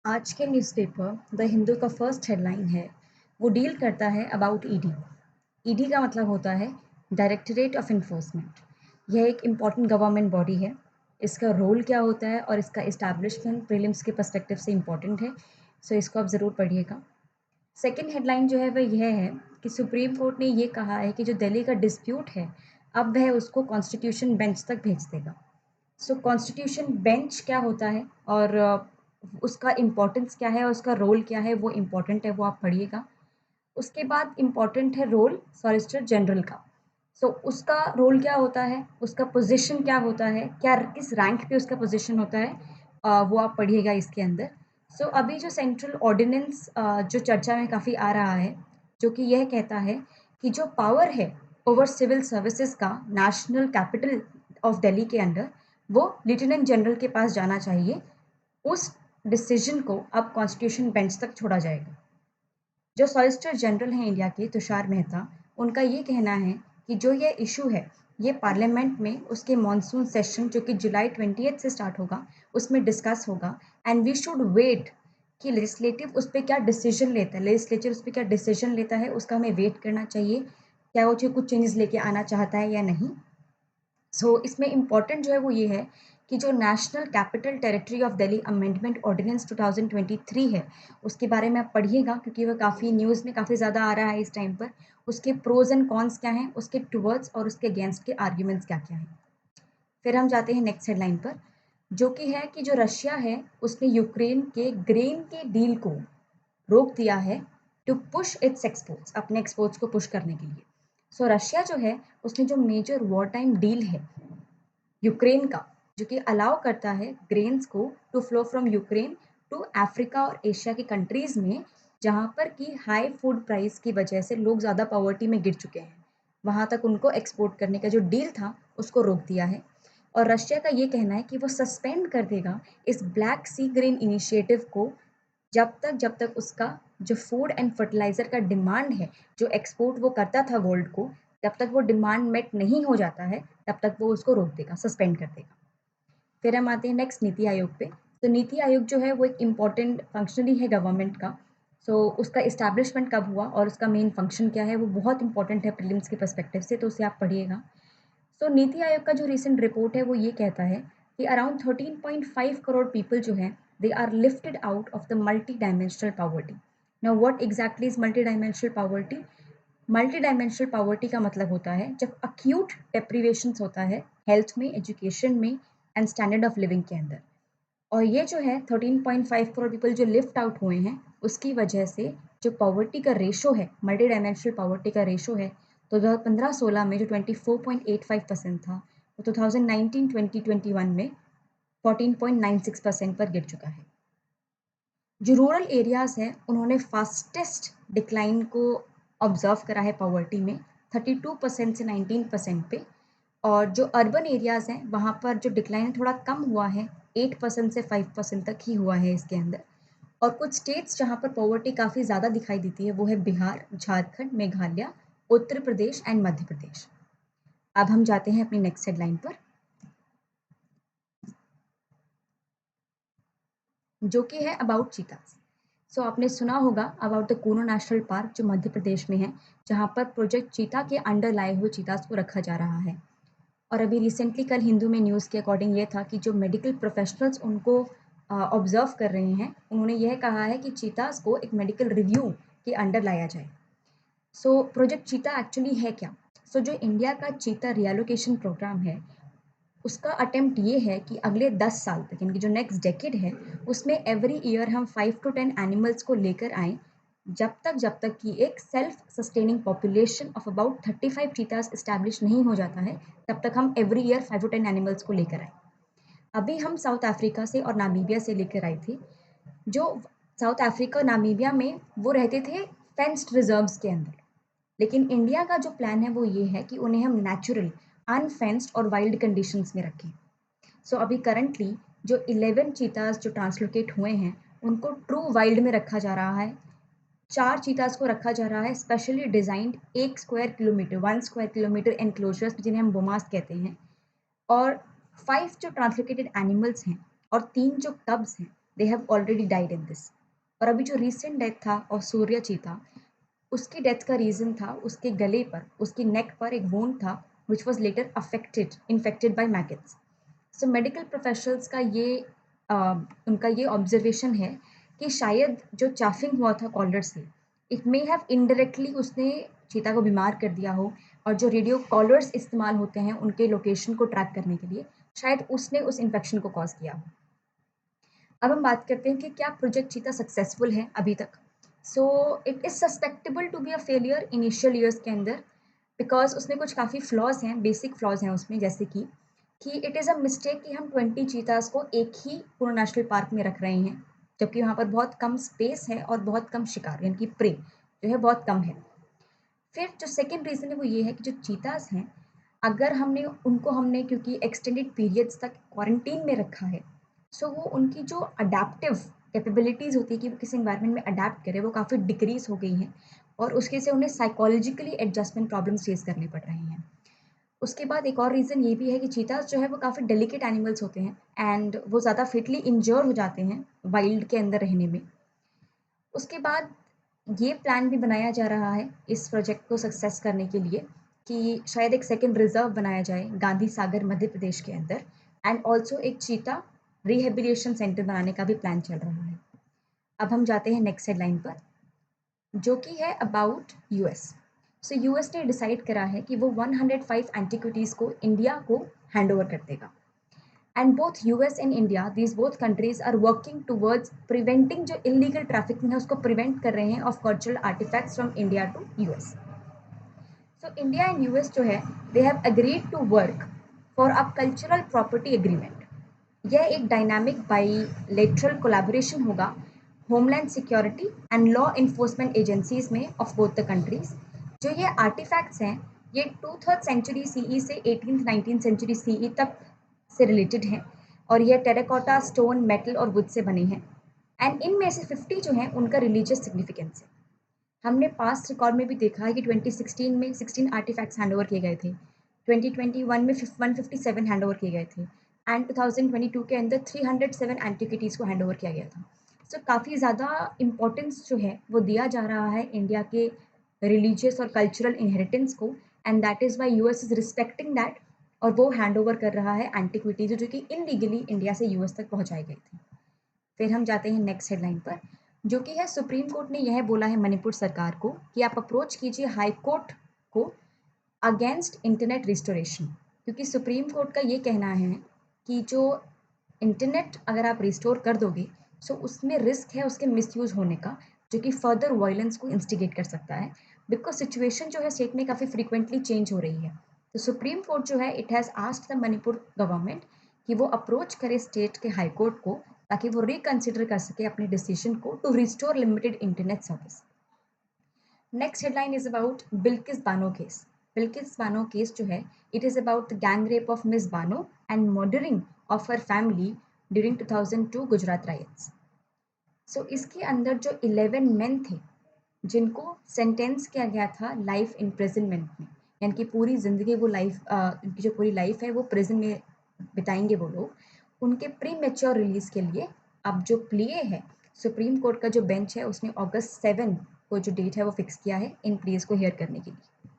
आज के newspaper the Hindu का फर्स्ट हेडलाइन है, वो डील करता है अबाउट ईडी। ईडी का मतलब होता है डायरेक्टरेट ऑफ इन्फोर्समेंट। यह एक इम्पॉर्टेंट गवर्नमेंट बॉडी है। इसका रोल क्या होता है और इसका इस्टेब्लिशमेंट प्रीलिम्स के पर्सपेक्टिव से इम्पॉर्टेंट है, सो इसको आप ज़रूर पढ़िएगा। सेकेंड हेडलाइन जो है वह यह है कि सुप्रीम कोर्ट ने ये कहा है कि जो दिल्ली का डिस्प्यूट है, अब वह उसको कॉन्स्टिट्यूशन बेंच तक भेज देगा। सो कॉन्स्टिट्यूशन बेंच क्या होता है और उसका इम्पोर्टेंस क्या है और उसका रोल क्या है, वो इम्पोर्टेंट है, वो आप पढ़िएगा। उसके बाद इम्पोर्टेंट है रोल सॉलिसिटर जनरल का। सो उसका रोल क्या होता है, उसका पोजीशन क्या होता है, क्या किस रैंक पे उसका पोजीशन होता है, वो आप पढ़िएगा इसके अंदर। सो अभी जो सेंट्रल ऑर्डिनेंस जो चर्चा में काफ़ी आ रहा है, जो कि यह कहता है कि जो पावर है ओवर सिविल सर्विसेज का नेशनल कैपिटल ऑफ दिल्ली के अंदर, वो लेफ्टिनेंट जनरल के पास जाना चाहिए। उस डिसीजन को अब कॉन्स्टिट्यूशन बेंच तक छोड़ा जाएगा। जो सॉलिसिटर जनरल हैं इंडिया के, तुषार मेहता, उनका ये कहना है कि जो ये इशू है, ये पार्लियामेंट में उसके मॉनसून सेशन जो कि जुलाई 20 से स्टार्ट होगा, उसमें डिस्कस होगा। एंड वी शुड वेट कि लेजिस्लेटिव उस पर क्या डिसीजन लेता है, लेजिस्लेचर उस पर क्या डिसीजन लेता है, उसका हमें वेट करना चाहिए। क्या वो कुछ चेंजेस लेके आना चाहता है या नहीं। इसमें इम्पॉर्टेंट जो है वो ये है कि जो national capital territory of Delhi amendment ordinance 2023 है, उसके बारे में आप पढ़िएगा, क्योंकि वह काफ़ी न्यूज़ में काफ़ी ज़्यादा आ रहा है इस टाइम पर। उसके प्रोज एंड कॉन्स क्या हैं, उसके टुवर्ड्स और उसके अगेंस्ट के आर्ग्यूमेंट्स क्या क्या हैं। फिर हम जाते हैं नेक्स्ट हेडलाइन पर, जो कि है कि जो रशिया है उसने यूक्रेन के ग्रेन के डील को रोक दिया है टू पुश इट्स एक्सपोर्ट्स, अपने एक्सपोर्ट्स को पुश करने के लिए। रशिया जो है उसने जो मेजर वॉर टाइम डील है यूक्रेन का, जो कि अलाउ करता है ग्रेन्स को to flow from Ukraine to Africa और एशिया की कंट्रीज़ में, जहाँ पर कि हाई फूड प्राइस की वजह से लोग ज़्यादा पॉवर्टी में गिर चुके हैं, वहाँ तक उनको एक्सपोर्ट करने का जो डील था उसको रोक दिया है। और रशिया का ये कहना है कि वो सस्पेंड कर देगा इस ब्लैक सी ग्रीन इनिशिएटिव को जब तक उसका जो फूड एंड फर्टिलाइज़र का डिमांड है, जो एक्सपोर्ट वो करता था वर्ल्ड को, जब तक वो डिमांड मेट नहीं हो जाता है, तब तक वो उसको रोक देगा, सस्पेंड कर देगा। फिर हम आते हैं नेक्स्ट नीति आयोग पे। तो नीति आयोग जो है वो एक इम्पॉर्टेंट फंक्शनली है गवर्नमेंट का। उसका इस्टेब्लिशमेंट कब हुआ और उसका मेन फंक्शन क्या है, वो बहुत इंपॉर्टेंट है प्रीलिम्स के पर्सपेक्टिव से, तो उसे आप पढ़िएगा। नीति आयोग का जो रिसेंट रिपोर्ट है वो ये कहता है कि अराउंड 13.5 करोड़ पीपल जो हैं, they are lifted out of the multi dimensional poverty. Now what exactly is multi dimensional poverty? Multi dimensional poverty का मतलब होता है जब अक्यूट डेप्रीवेशंस होता है हेल्थ में, एजुकेशन में एंड स्टैंडर्ड ऑफ लिविंग के अंदर। और ये जो है 13.5 करोड़ पीपल जो लिफ्ट आउट हुए हैं, उसकी वजह से जो पॉवर्टी का रेशो है, मल्टी डायमेंशनल पॉवर्टी का रेशो है, तो 2015-16 में जो 24.85% था, वो 2019-2021 में 14.96% पर गिर चुका है। जो रूरल एरियाज़ हैं, उन्होंने फास्टेस्ट डिक्लाइन को ऑब्जर्व करा है पॉवर्टी में, 32% से 19% पे। और जो अर्बन एरियाज़ हैं, वहाँ पर जो डिक्लाइन थोड़ा कम हुआ है, 8% से 5% तक ही हुआ है इसके अंदर। और कुछ स्टेट्स जहाँ पर पॉवर्टी काफ़ी ज़्यादा दिखाई देती है, वो है बिहार, झारखंड, मेघालय, उत्तर प्रदेश एंड मध्य प्रदेश। अब हम जाते हैं अपनी नेक्स्ट हेडलाइन पर, जो कि है अबाउट चीतास। आपने सुना होगा about the Kuno national park, जो मध्य प्रदेश में है, जहाँ पर प्रोजेक्ट चीता के अंडर लाए हुए चीतास को रखा जा रहा है। और अभी रिसेंटली कल हिंदू में न्यूज़ के अकॉर्डिंग ये था कि जो मेडिकल प्रोफेशनल्स उनको ऑब्जर्व कर रहे हैं, उन्होंने यह कहा है कि चीतास को एक मेडिकल रिव्यू के अंडर लाया जाए। प्रोजेक्ट चीता एक्चुअली है क्या? जो इंडिया का चीता रिएलोकेशन प्रोग्राम है, उसका अटेम्प्ट ये है कि अगले 10 साल तक, यानी कि जो नेक्स्ट डेकेड है, उसमें एवरी ईयर हम 5 to 10 एनिमल्स को लेकर आएँ, जब तक कि एक self sustaining population of about 35 चीतास establish नहीं हो जाता है, तब तक हम एवरी ईयर 5 to 10 एनिमल्स को लेकर आएँ। अभी हम साउथ अफ्रीका से और नामीबिया से लेकर आए थे। जो साउथ अफ्रीका और नामीबिया में वो रहते थे फेंस्ड रिजर्व्स के अंदर, लेकिन इंडिया का जो प्लान है वो ये है कि उन्हें हम नेचुरल, अनफेंस्ड और वाइल्ड कंडीशंस में रखें। अभी करंटली जो 11 चीतास जो ट्रांसलोकेट हुए हैं, उनको ट्रू वाइल्ड में रखा जा रहा है। 4 चीतास को रखा जा रहा है specially designed 1 square kilometre, 1 square kilometre enclosures, जिन्हें हम बोमास कहते हैं। और 5 जो ट्रांसलोकेटेड एनिमल्स हैं और 3 जो कब्स हैं, they have already died in this. और अभी जो रिसेंट डेथ था ऑफ सूर्य चीता, उसकी डेथ का रीज़न था उसके गले पर, उसकी नेक पर एक वुंड था which was later infected by maggots. So medical professionals का ये उनका ये ऑब्जर्वेशन है कि शायद जो चाफिंग हुआ था कॉलर से, इट मे हैव इनडायरेक्टली उसने चीता को बीमार कर दिया हो, और जो रेडियो कॉलर्स इस्तेमाल होते हैं उनके लोकेशन को ट्रैक करने के लिए, शायद उसने उस इन्फेक्शन को कॉज किया हो। अब हम बात करते हैं कि क्या प्रोजेक्ट चीता सक्सेसफुल है अभी तक। So it is suspectable to be a failure initial years के अंदर, बिकॉज उसमें कुछ काफ़ी फ्लॉज हैं, बेसिक फ्लॉज हैं उसमें, जैसे कि इट इज़ अ मिस्टेक कि हम 20 चीतास को एक ही पूर्ण नेशनल पार्क में रख रहे हैं, जबकि वहाँ पर बहुत कम स्पेस है और बहुत कम शिकार यानी कि प्रे जो है बहुत कम है। फिर जो सेकेंड रीज़न है वो ये है कि जो चीतास हैं, अगर हमने क्योंकि एक्सटेंडेड पीरियड्स तक क्वारंटीन में रखा है, सो वो उनकी जो अडेप्टिव कैपेबिलिटीज़ होती है कि वो किसी एनवायरनमेंट में अडेप्ट करें, वो काफ़ी डिक्रीज़ हो गई हैं, और उसके से उन्हें साइकोलॉजिकली एडजस्टमेंट प्रॉब्लम्स फेस करने पड़ रहे हैं। उसके बाद एक और रीज़न ये भी है कि चीतास जो है वो काफ़ी डेलिकेट एनिमल्स होते हैं, एंड वो ज़्यादा फिटली इंजर हो जाते हैं वाइल्ड के अंदर रहने में। उसके बाद ये प्लान भी बनाया जा रहा है इस प्रोजेक्ट को सक्सेस करने के लिए कि शायद एक सेकंड रिजर्व बनाया जाए गांधी सागर मध्य प्रदेश के अंदर, एंड ऑल्सो एक चीता रिहेबिलिटेशन सेंटर बनाने का भी प्लान चल रहा है। अब हम जाते हैं नेक्स्ट हेडलाइन पर, जो कि है अबाउट यूएस। सो यूएस ने डिसाइड करा है कि वो 105 एंटिक्विटीज़ को इंडिया को हैंड ओवर कर देगा, and both US and India, these both countries are working towards preventing जो इलीगल ट्रैफिकिंग है उसको प्रिवेंट कर रहे हैं of cultural artefacts from India to US. So India and US जो है, they have agreed to work for a cultural property agreement. यह एक डायनामिक बाईलेटरल कोलैबोरेशन होगा homeland security and law enforcement agencies में of both the countries. जो ये artefacts हैं, ये 2/3 सेंचुरी सीई से 18th 19th सेंचुरी सीई तक से रिलेटेड हैं, और ये टेराकोटा, स्टोन, मेटल और वुड से बने हैं, एंड इनमें से 50 जो हैं उनका रिलीजियस सिग्निफिकेंस है। हमने पास्ट रिकॉर्ड में भी देखा है कि 2016 में 16 आर्टिफैक्ट्स हैंड ओवर किए गए थे, 2021 में 157 हैंड ओवर किए गए थे, एंड 2022 के अंदर 307 एंटिक्विटीज़ को हैंड ओवर किया गया था। सो काफ़ी ज़्यादा इम्पोर्टेंस जो है वो दिया जा रहा है इंडिया के रिलीजियस और कल्चरल इनहेरिटेंस को, and that is why US is respecting that, और वो हैंड ओवर कर रहा है एंटिक्विटीज जो कि इनलीगली इंडिया से यूएस तक पहुंचाई गई थी। फिर हम जाते हैं नेक्स्ट हेडलाइन पर, जो कि है सुप्रीम कोर्ट ने यह बोला है मणिपुर सरकार को कि आप अप्रोच कीजिए हाई कोर्ट को अगेंस्ट इंटरनेट रिस्टोरेशन, क्योंकि सुप्रीम कोर्ट का ये कहना है कि जो इंटरनेट अगर आप रिस्टोर कर दोगे, सो उसमें रिस्क है उसके मिसयूज़ होने का, जो कि फर्दर वायलेंस को इंस्टिगेट कर सकता है, बिकॉज सिचुएशन जो है स्टेट में काफ़ी फ्रीक्वेंटली चेंज हो रही है। तो सुप्रीम कोर्ट जो है, it has asked the Manipur government कि वो अप्रोच करे स्टेट के हाई कोर्ट को, ताकि वो रिकन्सिडर कर सके अपने डिसीजन को to restore limited internet service. Next headline is about Bilkis Bano case. Bilkis Bano case जो है, it is about the gang rape of miss Bano and murdering of her family during 2002 Gujarat riots. So इसके अंदर जो 11 मेन थे जिनको सेंटेंस किया गया था लाइफ इम्प्रिजनमेंट में, यानी कि पूरी ज़िंदगी वो उनकी जो पूरी लाइफ है वो प्रिजन में बिताएंगे वो लोग, उनके प्री मेच्योर रिलीज़ के लिए अब जो प्ले है, सुप्रीम कोर्ट का जो बेंच है उसने अगस्त 7 को जो डेट है वो फिक्स किया है इन प्लेस को हेयर करने के लिए।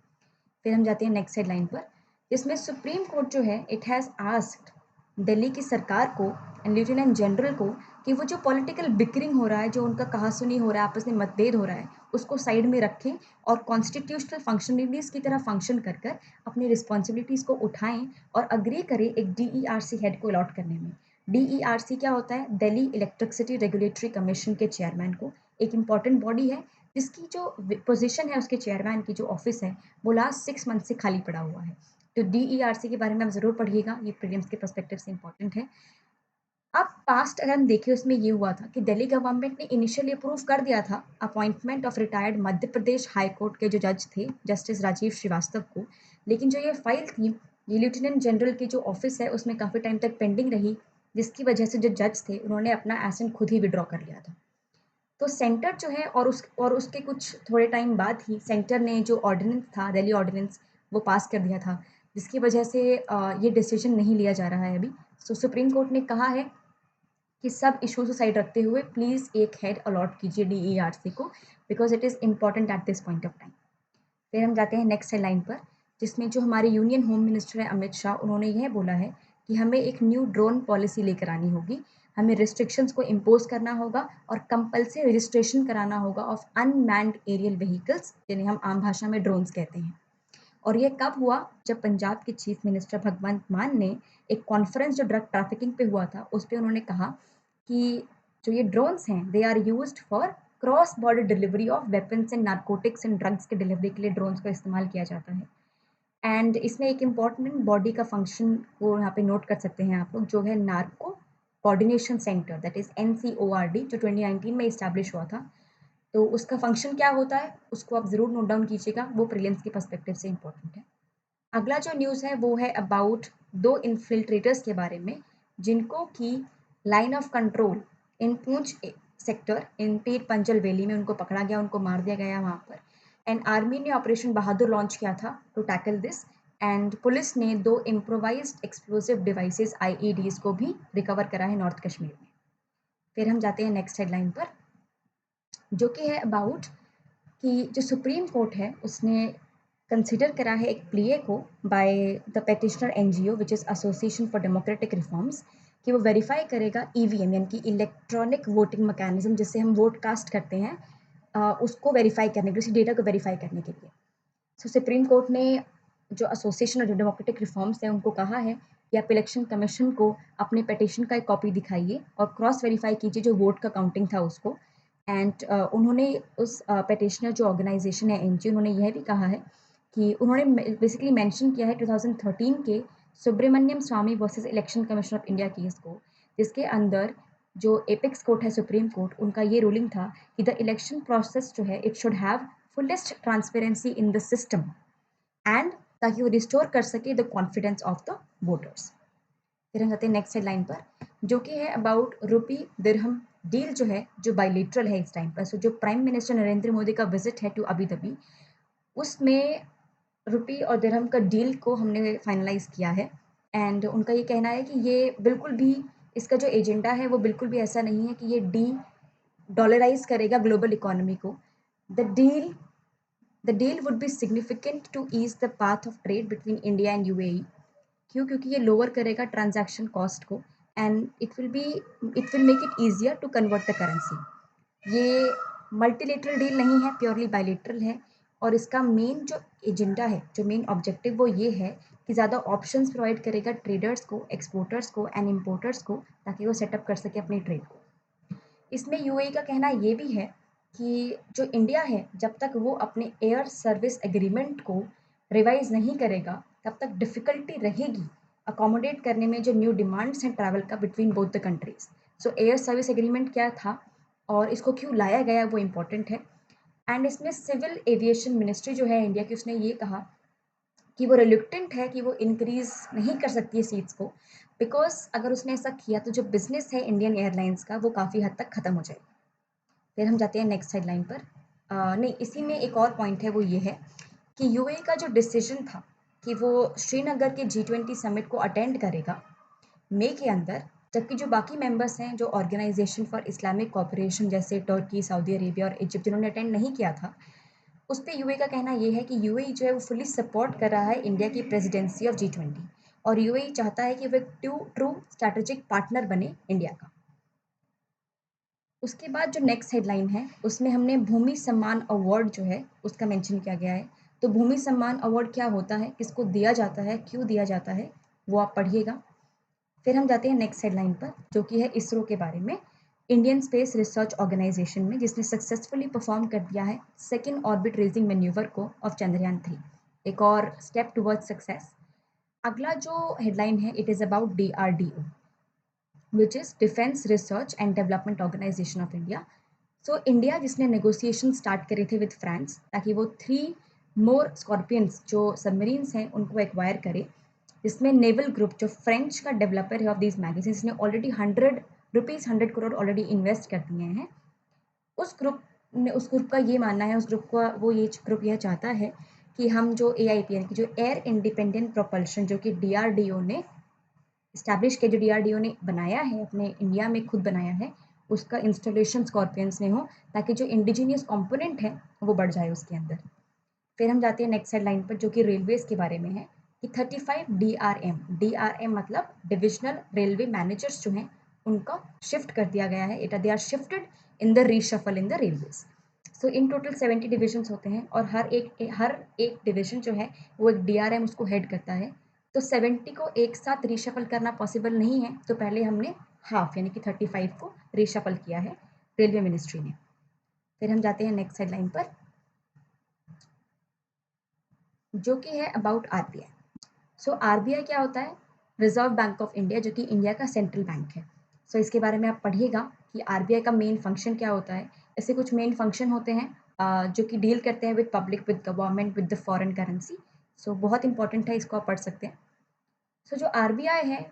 फिर हम जाते हैं नेक्स्ट हेडलाइन पर, जिसमें सुप्रीम कोर्ट जो है, इट हैज़ आस्क्ड दिल्ली की सरकार को एंड लेफ्टिनेंट जनरल को कि वो जो पॉलिटिकल बिकरिंग हो रहा है, जो उनका कहासुनी हो रहा है, आपस में मतभेद हो रहा है, उसको साइड में रखें और कॉन्स्टिट्यूशनल फंक्शनलिटीज़ की तरह फंक्शन कर कर अपनी रिस्पॉन्सिबिलिटीज़ को उठाएं और अग्री करें एक DERC हेड को अलॉट करने में। DERC क्या होता है? दिल्ली इलेक्ट्रिसिटी रेगुलेटरी कमीशन के चेयरमैन को, एक इम्पॉर्टेंट बॉडी है जिसकी जो पोजीशन है उसके चेयरमैन की जो ऑफिस है वो लास्ट 6 मंथ से खाली पड़ा हुआ है। तो DERC के बारे में आप ज़रूर पढ़िएगा, ये प्रीलिम्स के पर्सपेक्टिव से इम्पॉर्टेंट है। अब पास्ट अगर हम देखें उसमें ये हुआ था कि दिल्ली गवर्नमेंट ने इनिशियली अप्रूव कर दिया था appointment of retired Madhya Pradesh high court के जो जज थे जस्टिस राजीव श्रीवास्तव को, लेकिन जो ये फाइल थी ये लेफ्टिनेंट जनरल की जो ऑफिस है उसमें काफ़ी टाइम तक पेंडिंग रही, जिसकी वजह से जो जज थे उन्होंने अपना एसेंट खुद ही विड्रॉ कर लिया था। तो सेंटर जो है और उसके कुछ थोड़े टाइम बाद ही सेंटर ने जो ऑर्डिनेंस था दिल्ली ऑर्डिनेंस वो पास कर दिया था, जिसकी वजह से ये डिसीजन नहीं लिया जा रहा है अभी। सो सुप्रीम कोर्ट ने कहा है कि सब इश्यूज को साइड रखते हुए प्लीज़ एक हेड अलॉट कीजिए DERC को, because it is important at this point of time. फिर हम जाते हैं नेक्स्ट हेडलाइन पर, जिसमें जो हमारे यूनियन होम मिनिस्टर है अमित शाह, उन्होंने यह बोला है कि हमें एक न्यू ड्रोन पॉलिसी लेकर आनी होगी, हमें रिस्ट्रिक्शंस को इम्पोज करना होगा और कंपल्सरी रजिस्ट्रेशन कराना होगा ऑफ अनमैन्ड एरियल व्हीकल्स, जिन्हें हम आम भाषा में ड्रोन्स कहते हैं। और ये कब हुआ? जब पंजाब के चीफ मिनिस्टर भगवंत मान ने एक कॉन्फ्रेंस जो ड्रग ट्रैफिकिंग पे हुआ था, उस पर उन्होंने कहा कि जो ये ड्रोन्स हैं they are used for cross border delivery of weapons and narcotics and drugs के डिलीवरी के लिए ड्रोन्स का इस्तेमाल किया जाता है। एंड इसमें एक इम्पॉर्टेंट बॉडी का फंक्शन को यहाँ पे नोट कर सकते हैं आप लोग, जो है narco coordination centre, that is NCORD, जो 2019 में इस्टेब्लिश हुआ था। तो उसका फंक्शन क्या होता है उसको आप ज़रूर नोट डाउन कीजिएगा, वो प्रीलिम्स के पर्सपेक्टिव से इम्पोर्टेंट है। अगला जो न्यूज़ है वो है अबाउट 2 इन्फिल्ट्रेटर्स के बारे में, जिनको की line of control in Poonch sector in Pir Panjal valley में उनको पकड़ा गया, उनको मार दिया गया वहाँ पर। एंड आर्मी ने ऑपरेशन बहादुर लॉन्च किया था to tackle this, and police ने 2 इम्प्रोवाइज्ड एक्सप्लोसिव डिवाइसेस IEDs को भी रिकवर करा है नॉर्थ कश्मीर में। फिर हम जाते हैं नेक्स्ट हेडलाइन पर, जो कि है अबाउट कि जो सुप्रीम कोर्ट है उसने कंसिडर करा है एक प्लीए को by the petitioner NGO which is association for democratic reforms, कि वो वेरीफाई करेगा EVM यानी कि इलेक्ट्रॉनिक वोटिंग मैकेनिज्म, जिससे हम वोट कास्ट करते हैं, उसको वेरीफाई करने के लिए, उसी डेटा को वेरीफाई करने के लिए। सो सुप्रीम कोर्ट ने जो एसोसिएशन और जो डेमोक्रेटिक रिफॉर्म्स हैं उनको कहा है कि आप इलेक्शन कमीशन को अपने पिटीशन का एक कॉपी दिखाइए और क्रॉस वेरीफाई कीजिए जो वोट का काउंटिंग था उसको। एंड उन्होंने उस पिटिशनर जो ऑर्गेनाइजेशन है NGO, उन्होंने यह भी कहा है कि उन्होंने बेसिकली मेंशन किया है 2013 के Subramanian Swamy versus Election Commission of India case को, जिसके अंदर जो एपेक्स कोर्ट है सुप्रीम कोर्ट, उनका ये रूलिंग था कि द इलेक्शन प्रोसेस जो है it should have fullest transparency in the system, and ताकि वो रिस्टोर कर सके the confidence of the voters. फिर हम जाते हैं नेक्स्ट हेडलाइन पर, जो कि है अबाउट रुपी दिरहम डील जो है, जो बायलेटरल है इस टाइम पर। सो जो प्राइम मिनिस्टर नरेंद्र मोदी का विजिट है टू अबू धाबी, उसमें रुपी और दिरहम का डील को हमने फाइनलाइज किया है। एंड उनका ये कहना है कि ये बिल्कुल भी, इसका जो एजेंडा है वो बिल्कुल भी ऐसा नहीं है कि ये डॉलराइज करेगा ग्लोबल इकोनॉमी को। The deal would be significant to ease the path of trade between India and UAE। क्यों? क्योंकि ये लोअर करेगा ट्रांजैक्शन कॉस्ट को, and it will make it easier to convert the currency. ये multilateral deal नहीं है, purely bilateral है। और इसका मेन जो एजेंडा है, जो मेन ऑब्जेक्टिव, वो ये है कि ज़्यादा ऑप्शंस प्रोवाइड करेगा ट्रेडर्स को, एक्सपोर्टर्स को एंड इम्पोर्टर्स को, ताकि वो सेटअप कर सके अपनी ट्रेड को। इसमें UAE का कहना ये भी है कि जो इंडिया है, जब तक वो अपने एयर सर्विस एग्रीमेंट को रिवाइज नहीं करेगा, तब तक डिफ़िकल्टी रहेगी अकोमोडेट करने में जो न्यू डिमांड्स हैं ट्रैवल का between both the countries. So air service agreement क्या था और इसको क्यों लाया गया, वो इम्पोर्टेंट है। एंड इसमें सिविल एविएशन मिनिस्ट्री जो है इंडिया की, उसने ये कहा कि वो रिलुक्टेंट है कि वो इंक्रीज़ नहीं कर सकती है सीट्स को, बिकॉज अगर उसने ऐसा किया तो जो बिजनेस है इंडियन एयरलाइंस का वो काफ़ी हद तक ख़त्म हो जाएगा। फिर हम जाते हैं नेक्स्ट हेडलाइन पर। नहीं, इसी में एक और पॉइंट है, वो ये है कि UAE का जो डिसीजन था कि वो श्रीनगर के G20 समिट को अटेंड करेगा मई के अंदर, जबकि जो बाकी मेंबर्स हैं, जो ऑर्गेनाइजेशन फॉर इस्लामिक कोऑपरेशन जैसे तुर्की, सऊदी अरेबिया और इजिप्ट, जिन्होंने अटेंड नहीं किया था, उस पर UAE का कहना ये है कि UAE जो है वो फुली सपोर्ट कर रहा है इंडिया की प्रेसिडेंसी ऑफ G20, और UAE चाहता है कि वो एक ट्रू स्ट्रैटेजिक पार्टनर बने इंडिया का। उसके बाद जो नेक्स्ट हेडलाइन है उसमें हमने भूमि सम्मान अवार्ड जो है उसका मेंशन किया गया है। तो भूमि सम्मान अवार्ड क्या होता है, किसको दिया जाता है, क्यों दिया जाता है, वो आप पढ़िएगा। फिर हम जाते हैं नेक्स्ट हेडलाइन पर, जो कि है इसरो के बारे में, इंडियन स्पेस रिसर्च ऑर्गेनाइजेशन में, जिसने सक्सेसफुली परफॉर्म कर दिया है सेकेंड ऑर्बिट रेजिंग मैन्यूवर को ऑफ चंद्रयान 3, एक और स्टेप टुवर्ड्स सक्सेस। अगला जो हेडलाइन है it is about DRDO, which is defence research and development organisation of India. So India जिसने नेगोशिएशन स्टार्ट करे थे विद फ्रांस, ताकि वो 3 मोर स्कॉर्पियंस जो सबमरीन्स हैं उनको एक्वायर करे, जिसमें नेवल ग्रुप जो फ्रेंच का डेवलपर है ऑफ दीज मैगजीन्स ने ऑलरेडी 100 करोड़ ऑलरेडी इन्वेस्ट कर दिए हैं। उस ग्रुप का ये मानना है, उस ग्रुप का ये ग्रुप यह चाहता है कि हम जो AIP यानी कि जो एयर इंडिपेंडेंट प्रोपल्शन जो कि DRDO ने इस्टेब्लिश के जो DRDO ने बनाया है, अपने इंडिया में खुद बनाया है, उसका इंस्टॉलेशन स्कॉर्पियंस में हो, ताकि जो इंडिजीनियस कंपोनेंट है वो बढ़ जाए उसके अंदर। फिर हम जाते हैं नेक्स्ट हेडलाइन पर, जो कि रेलवेज के बारे में है कि 35 DRM मतलब डिविजनल रेलवे मैनेजर्स जो हैं उनका शिफ्ट कर दिया गया है। They are shifted in the reshuffle in the railways. So in total 70 divisions होते हैं और हर एक डिविजन जो है वो एक DRM उसको हेड करता है। तो 70 को एक साथ रीशफल करना पॉसिबल नहीं है, तो पहले हमने हाफ यानी कि 35 को रीशफल किया है रेलवे मिनिस्ट्री ने। फिर हम जाते हैं नेक्स्ट हेडलाइन पर, जो कि है अबाउट RBI। सो RBI क्या होता है? रिजर्व बैंक ऑफ इंडिया, जो कि इंडिया का सेंट्रल बैंक है। सो इसके बारे में आप पढ़िएगा कि RBI का मेन फंक्शन क्या होता है। ऐसे कुछ मेन फंक्शन होते हैं जो कि डील करते हैं with public, with government, with the foreign currency. So बहुत इंपॉर्टेंट है, इसको आप पढ़ सकते हैं। सो जो RBI है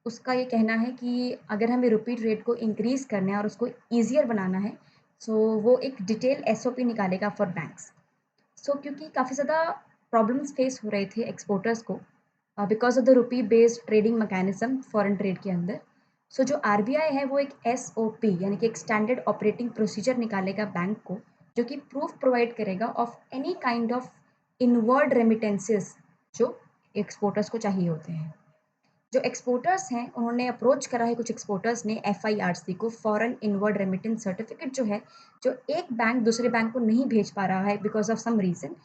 उसका ये कहना है कि अगर हमें रुपी रेट को इंक्रीज़ करना है और उसको ईजियर बनाना है, सो वो एक डिटेल SOP निकालेगा फॉर बैंक्स। सो क्योंकि काफ़ी ज़्यादा प्रॉब्लम्स फेस हो रहे थे एक्सपोर्टर्स को because of the rupee based trading mechanism foreign trade के अंदर। सो जो RBI है वो एक SOP यानी कि एक स्टैंडर्ड ऑपरेटिंग प्रोसीजर निकालेगा बैंक को, जो कि प्रूफ प्रोवाइड करेगा of any kind of inward remittances जो एक्सपोर्टर्स को चाहिए होते हैं। जो एक्सपोर्टर्स हैं उन्होंने अप्रोच करा है, कुछ एक्सपोर्टर्स ने FIRC को, फॉरेन इनवर्ड रेमिटेंस सर्टिफिकेट जो है, जो एक बैंक दूसरे बैंक को नहीं भेज पा रहा है because of some reason,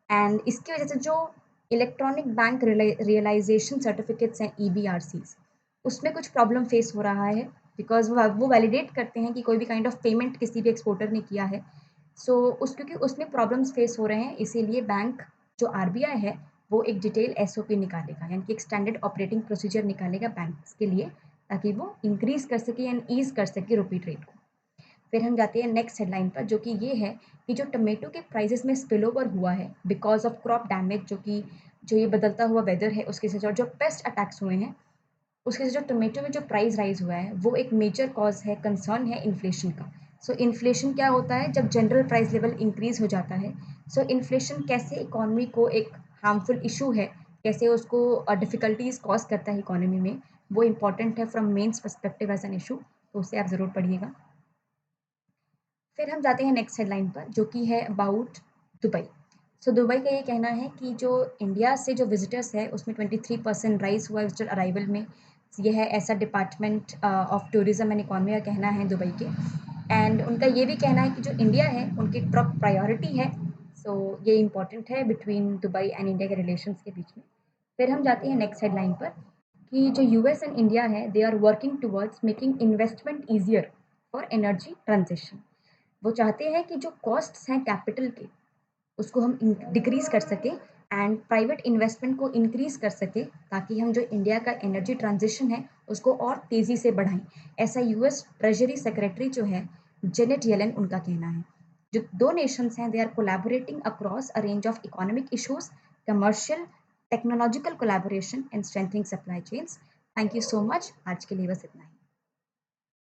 and इसकी वजह से जो इलेक्ट्रॉनिक बैंक रियलाइजेशन सर्टिफिकेट्स हैं EBRCs, उसमें कुछ प्रॉब्लम फेस हो रहा है बिकॉज वो वैलिडेट करते हैं कि कोई भी काइंड ऑफ पेमेंट किसी भी एक्सपोर्टर ने किया है। सो क्योंकि उसमें प्रॉब्लम्स फेस हो रहे हैं, इसीलिए बैंक जो RBI है वो एक डिटेल SOP निकालेगा यानी कि एक स्टैंडर्ड ऑपरेटिंग प्रोसीजर निकालेगा बैंक्स के लिए, ताकि वो इंक्रीज कर सके एंड ईज कर सके रुपी ट्रेड को। फिर हम जाते हैं नेक्स्ट हेडलाइन पर, जो कि ये है कि जो टोमेटो के प्राइसेस में स्पिल ओवर हुआ है बिकॉज ऑफ क्रॉप डैमेज, जो ये बदलता हुआ वेदर है उसके से, और जो पेस्ट अटैक्स हुए हैं उसके से जो टोमेटो में जो प्राइस राइज हुआ है वो एक मेजर कॉज है, कंसर्न है इन्फ्लेशन का। सो इन्फ्लेशन क्या होता है? जब जनरल प्राइस लेवल इंक्रीज हो जाता है। सो इन्फ्लेशन कैसे इकोनॉमी को एक हार्मफुल इशू है, कैसे उसको डिफिकल्टीज कॉज करता है इकोनॉमी में, वो इंपॉर्टेंट है from mains perspective as an issue, तो उसे आप ज़रूर पढ़िएगा। फिर हम जाते हैं नेक्स्ट हेडलाइन पर, जो कि है अबाउट दुबई। सो दुबई का ये कहना है कि जो इंडिया से जो विजिटर्स है उसमें 23% राइज हुआ है विजिटर अराइवल में। ये है ऐसा department of tourism and economy का कहना है दुबई के। एंड उनका ये भी कहना है कि जो इंडिया है उनकी टॉप प्रायोरिटी है। सो ये इंपॉर्टेंट है बिटवीन दुबई एंड इंडिया के रिलेशंस के बीच में। फिर हम जाते हैं नेक्स्ट हेडलाइन पर कि जो US एंड इंडिया है they are working towards making investment easier for energy transition. वो चाहते हैं कि जो कॉस्ट्स हैं कैपिटल के उसको हम डिक्रीज कर सकें एंड प्राइवेट इन्वेस्टमेंट को इंक्रीज कर सके, ताकि हम जो इंडिया का एनर्जी ट्रांजिशन है उसको और तेज़ी से बढ़ाएं। ऐसा US ट्रेजरी सेक्रेटरी जो है जेनेट येलेन, उनका कहना है। जो दो नेशंस हैं they are collaborating across a range of economic issues, commercial, technological collaboration and strengthening supply chains. Thank you so much, आज के लिए बस इतना ही।